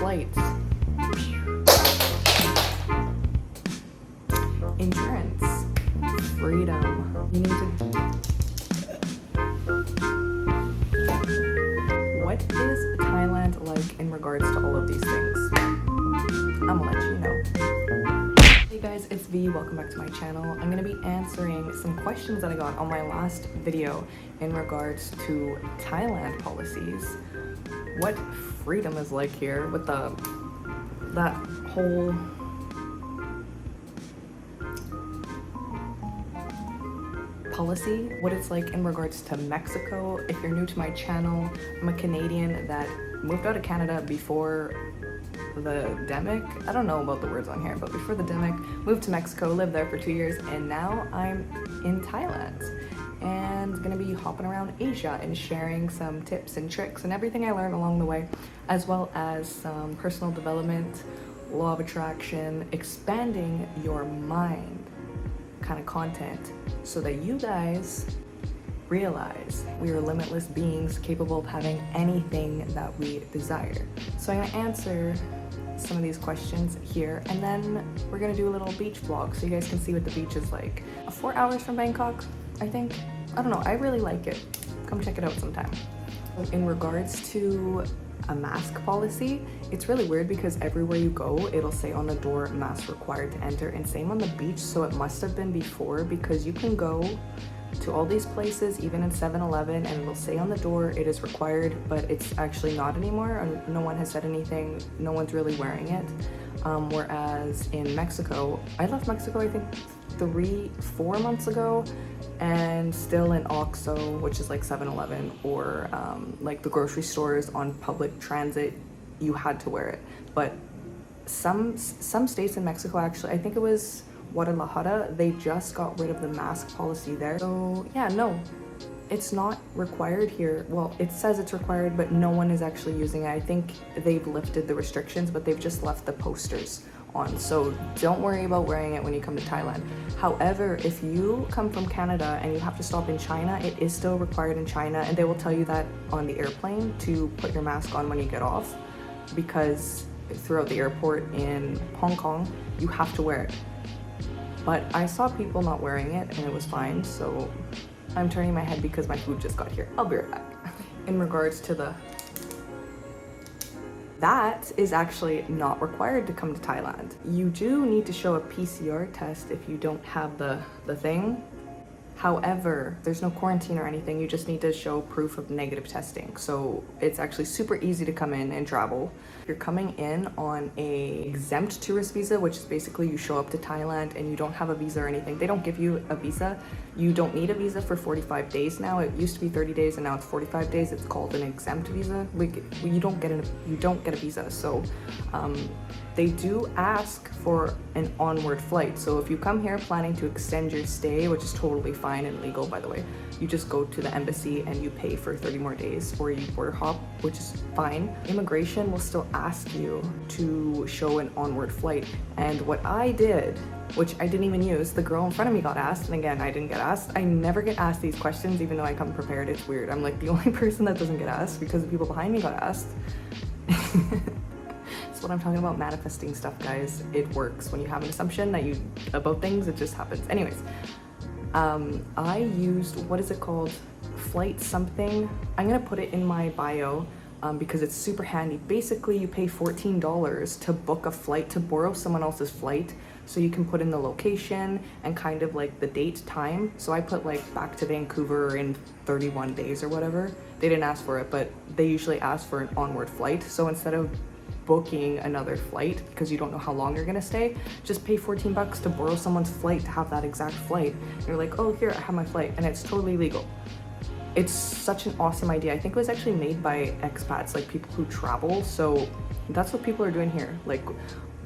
flights. Insurance. Freedom. You need to... What is Thailand like in regards to all of these things? I'm gonna let you know. Hey guys, it's V. Welcome back to my channel. I'm gonna be answering some questions that I got on my last video in regards to Thailand policies. What freedom is like here with that whole policy, what it's like in regards to Mexico. If you're new to my channel, I'm a Canadian that moved out of Canada before the demic. I don't know about the words on here, but before the demic, moved to Mexico, lived there for 2 years, and now I'm in Thailand and gonna be hopping around Asia and sharing some tips and tricks and everything I learned along the way, as well as some personal development, law of attraction, expanding your mind kind of content so that you guys realize we are limitless beings capable of having anything that we desire. So I'm gonna answer some of these questions here, and then we're gonna do a little beach vlog so you guys can see what the beach is like. 4 hours from Bangkok, I think. I don't know, I really like it. Come check it out sometime. In regards to a mask policy, it's really weird because everywhere you go it'll say on the door mask required to enter, and same on the beach, so it must have been before, because you can go to all these places, even in 7-Eleven, and it'll say on the door it is required, but it's actually not anymore, and no one has said anything, no one's really wearing it. Whereas in Mexico, I left Mexico I think 3-4 months ago, and still in OXXO, which is like 7-Eleven, or like the grocery stores on public transit, you had to wear it. But some states in Mexico, actually, I think it was Guadalajara, they just got rid of the mask policy there. So yeah, no, it's not required here. Well, it says it's required, but no one is actually using it. I think they've lifted the restrictions, but they've just left the posters on. So don't worry about wearing it when you come to Thailand. However, if you come from Canada and you have to stop in China, it is still required in China, and they will tell you that on the airplane to put your mask on when you get off, because throughout the airport in Hong Kong, you have to wear it. But I saw people not wearing it and it was fine, so I'm turning my head because my food just got here. I'll be right back. In regards to that is actually not required to come to Thailand. You do need to show a PCR test if you don't have the thing. However, there's no quarantine or anything. You just need to show proof of negative testing. So it's actually super easy to come in and travel. You're coming in on a exempt tourist visa, which is basically you show up to Thailand and you don't have a visa or anything. They don't give you a visa. You don't need a visa for 45 days now. It used to be 30 days and now it's 45 days. It's called an exempt visa. You don't get a visa. So they do ask for an onward flight. So if you come here planning to extend your stay, which is totally fine and legal, by the way, you just go to the embassy and you pay for 30 more days, or you border hop, which is fine. Immigration will still ask you to show an onward flight. And what I did, which I didn't even use, the girl in front of me got asked, and again, I didn't get asked. I never get asked these questions, even though I come prepared. It's weird. I'm like the only person that doesn't get asked because the people behind me got asked. What I'm talking about, manifesting stuff, guys. It works. When you have an assumption that you about things, it just happens. Anyways, I used, what is it called, flight something. I'm gonna put it in my bio because it's super handy. Basically, you pay $14 to book a flight, to borrow someone else's flight, so you can put in the location and kind of like the date, time. So I put like back to Vancouver in 31 days or whatever. They didn't ask for it, but they usually ask for an onward flight. So instead of booking another flight because you don't know how long you're gonna stay, just pay 14 bucks to borrow someone's flight to have that exact flight. And you're like, oh, here, I have my flight, and it's totally legal. It's such an awesome idea. I think it was actually made by expats, like people who travel. So that's what people are doing here. Like,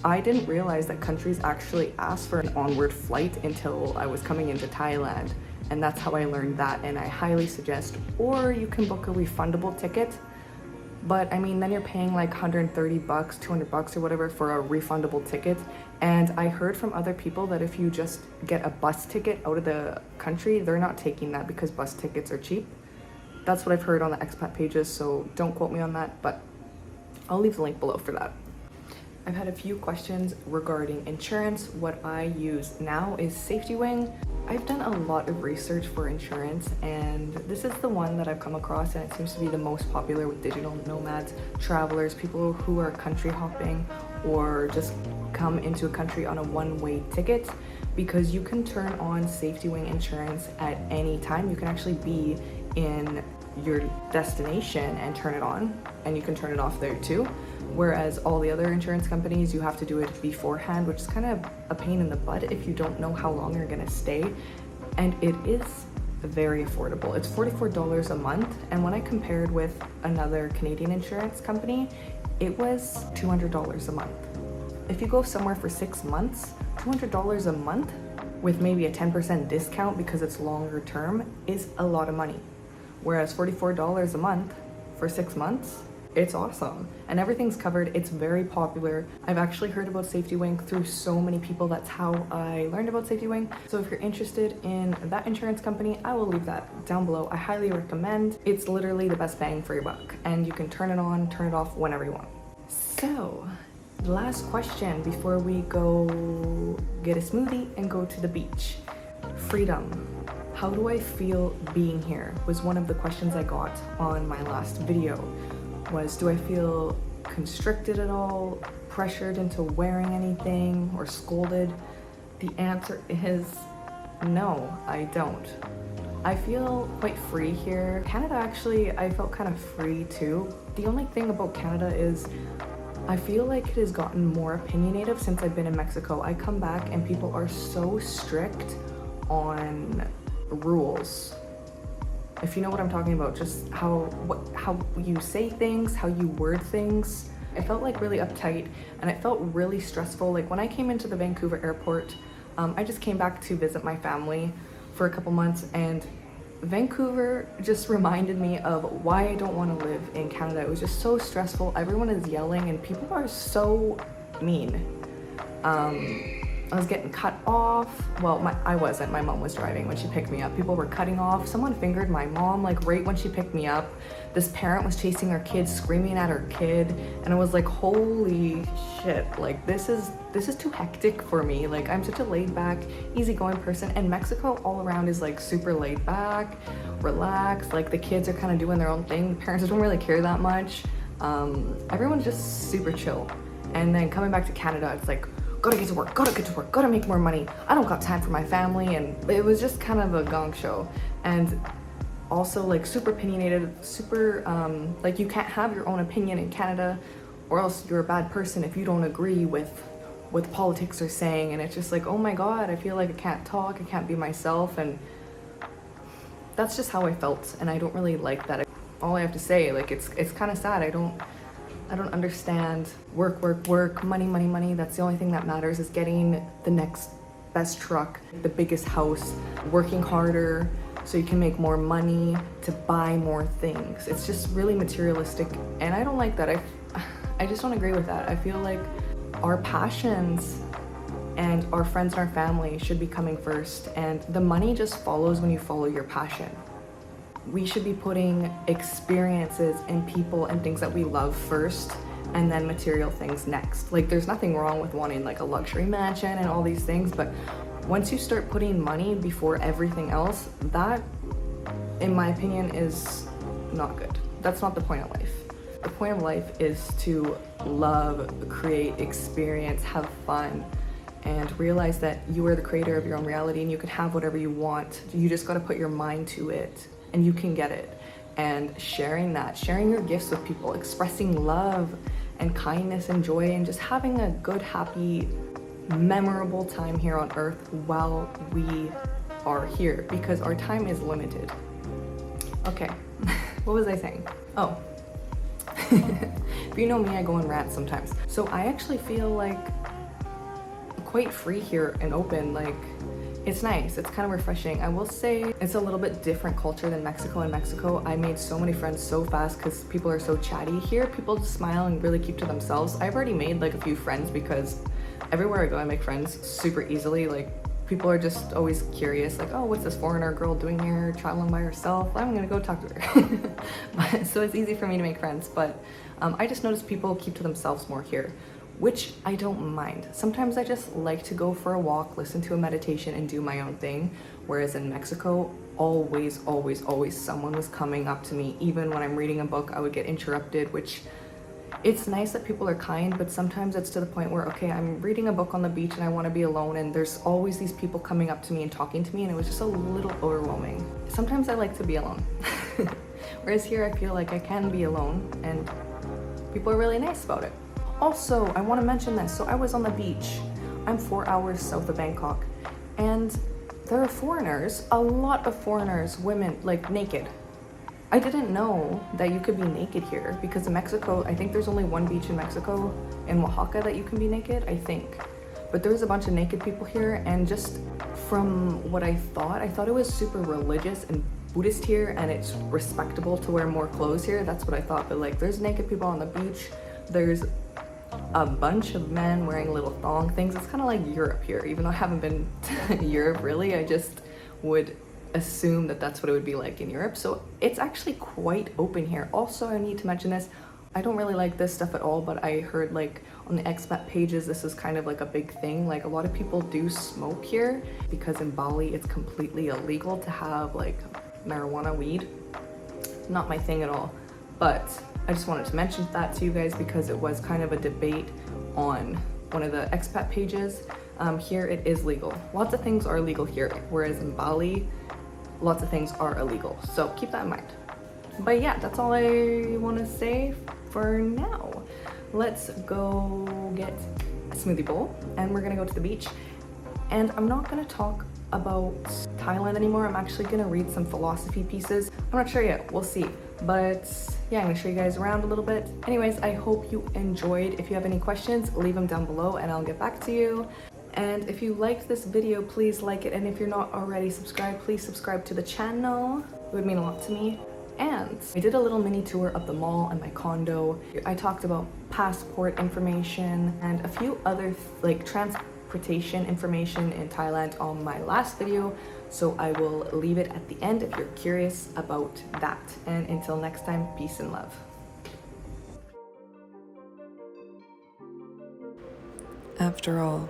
I didn't realize that countries actually ask for an onward flight until I was coming into Thailand, and that's how I learned that, and I highly suggest. Or you can book a refundable ticket. But I mean, then you're paying like 130 bucks, 200 bucks or whatever for a refundable ticket. And I heard from other people that if you just get a bus ticket out of the country, they're not taking that because bus tickets are cheap. That's what I've heard on the expat pages, so don't quote me on that, but I'll leave the link below for that. I've had a few questions regarding insurance. What I use now is Safety Wing. I've done a lot of research for insurance, and this is the one that I've come across, and it seems to be the most popular with digital nomads, travelers, people who are country hopping or just come into a country on a one-way ticket, because you can turn on Safety Wing insurance at any time. You can actually be in your destination and turn it on, and you can turn it off there too. Whereas all the other insurance companies, you have to do it beforehand, which is kind of a pain in the butt if you don't know how long you're gonna stay. And it is very affordable. It's $44 a month, and when I compared with another Canadian insurance company, it was $200 a month. If you go somewhere for 6 months, $200 a month with maybe a 10% discount because it's longer term is a lot of money. Whereas $44 a month for 6 months, it's awesome. And everything's covered. It's very popular. I've actually heard about Safety Wing through so many people. That's how I learned about Safety Wing. So if you're interested in that insurance company, I will leave that down below. I highly recommend. It's literally the best bang for your buck. And you can turn it on, turn it off whenever you want. So, last question before we go get a smoothie and go to the beach. Freedom. How do I feel being here? Was one of the questions I got on my last video. Do I feel constricted at all, pressured into wearing anything, or scolded? The answer is no, I don't. I feel quite free here. Canada, actually, I felt kind of free too. The only thing about Canada is I feel like it has gotten more opinionated since I've been in Mexico. I come back and people are so strict on rules. If you know what I'm talking about, just how you say things, how you word things. I felt like really uptight, and it felt really stressful. Like when I came into the Vancouver airport, I just came back to visit my family for a couple months, and Vancouver just reminded me of why I don't want to live in Canada. It was just so stressful. Everyone is yelling and people are so mean. I was getting cut off. Well, I wasn't. My mom was driving when she picked me up. People were cutting off. Someone fingered my mom, like right when she picked me up. This parent was chasing her kid, screaming at her kid, and I was like, holy shit, like this is too hectic for me. Like I'm such a laid back, easygoing person, and Mexico all around is like super laid back, relaxed. Like the kids are kind of doing their own thing. The parents don't really care that much. Everyone's just super chill. And then coming back to Canada, it's like, gotta get to work, gotta make more money. I don't got time for my family, and it was just kind of a gong show. And also like super opinionated, super like you can't have your own opinion in Canada, or else you're a bad person if you don't agree with what politics are saying. And it's just like, oh my god, I feel like I can't talk, I can't be myself, and that's just how I felt, and I don't really like that. All I have to say, like it's kind of sad. I don't understand work, money. That's the only thing that matters, is getting the next best truck, the biggest house, working harder so you can make more money to buy more things. It's just really materialistic, and I don't like that. I just don't agree with that. I feel like our passions and our friends and our family should be coming first, and the money just follows when you follow your passion. We should be putting experiences and people and things that we love first, and then material things next. Like there's nothing wrong with wanting like a luxury mansion and all these things, but once you start putting money before everything else, that, in my opinion, is not good. That's not the point of life. The point of life is to love, create, experience, have fun, and realize that you are the creator of your own reality, and you can have whatever you want. You just gotta put your mind to it, and you can get it. And sharing your gifts with people, expressing love and kindness and joy, and just having a good, happy, memorable time here on earth while we are here, because our time is limited. Okay, what was I saying? Oh, if you know me, I go on rants sometimes. So I actually feel like quite free here and open. Like it's nice, it's kind of refreshing. I will say it's a little bit different culture than Mexico. In Mexico, I made so many friends so fast because people are so chatty. Here, people just smile and really keep to themselves. I've already made like a few friends because everywhere I go, I make friends super easily. Like people are just always curious, like, oh, what's this foreigner girl doing here, traveling by herself? I'm gonna go talk to her. So it's easy for me to make friends, but I just noticed people keep to themselves more here. which I don't mind. Sometimes I just like to go for a walk, listen to a meditation, and do my own thing. Whereas in Mexico, always someone was coming up to me. Even when I'm reading a book, I would get interrupted, which it's nice that people are kind, but sometimes it's to the point where, okay, I'm reading a book on the beach and I want to be alone, and there's always these people coming up to me and talking to me, and it was just a little overwhelming. Sometimes I like to be alone. Whereas here I feel like I can be alone and people are really nice about it. Also, I want to mention this. So I was on the beach. I'm 4 hours south of Bangkok, and there are foreigners, a lot of foreigners, women, like naked. I didn't know that you could be naked here, because in Mexico, I think there's only one beach in Mexico, in Oaxaca, that you can be naked, I think. But there was a bunch of naked people here, and just from what I thought it was super religious and Buddhist here, and it's respectable to wear more clothes here. That's what I thought. But like, there's naked people on the beach. There's a bunch of men wearing little thong things. It's kind of like Europe here, even though I haven't been to Europe really. I just would assume that that's what it would be like in Europe. So it's actually quite open here. Also, I need to mention this. I don't really like this stuff at all, but I heard like on the expat pages, this is kind of like a big thing. Like, a lot of people do smoke here because in Bali, it's completely illegal to have like marijuana, weed. Not my thing at all. But I just wanted to mention that to you guys because it was kind of a debate on one of the expat pages. Here it is legal. Lots of things are legal here, whereas in Bali, lots of things are illegal. So keep that in mind. But yeah, that's all I want to say for now. Let's go get a smoothie bowl and we're gonna go to the beach. And I'm not gonna talk about Thailand anymore. I'm actually gonna read some philosophy pieces. I'm not sure yet, we'll see. But yeah, I'm gonna show you guys around a little bit. Anyways, I hope you enjoyed. If you have any questions, leave them down below and I'll get back to you. And if you liked this video, please like it. And if you're not already subscribed, please subscribe to the channel. It would mean a lot to me. And I did a little mini tour of the mall and my condo. I talked about passport information and a few other like transportation information in Thailand on my last video. So I will leave it at the end if you're curious about that. And until next time, peace and love. After all,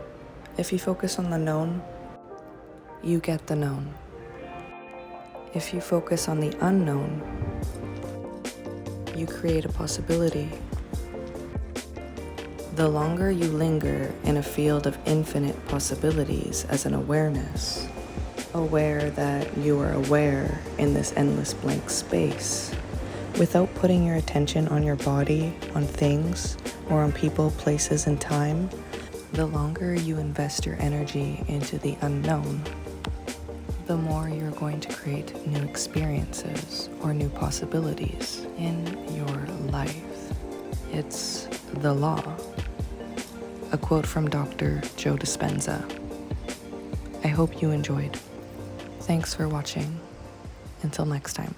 if you focus on the known, you get the known. If you focus on the unknown, you create a possibility. The longer you linger in a field of infinite possibilities as an awareness, aware that you are aware in this endless blank space, without putting your attention on your body, on things, or on people, places, and time, the longer you invest your energy into the unknown, the more you're going to create new experiences or new possibilities in your life. It's the law. A quote from Dr. Joe Dispenza. I hope you enjoyed. Thanks for watching. Until next time.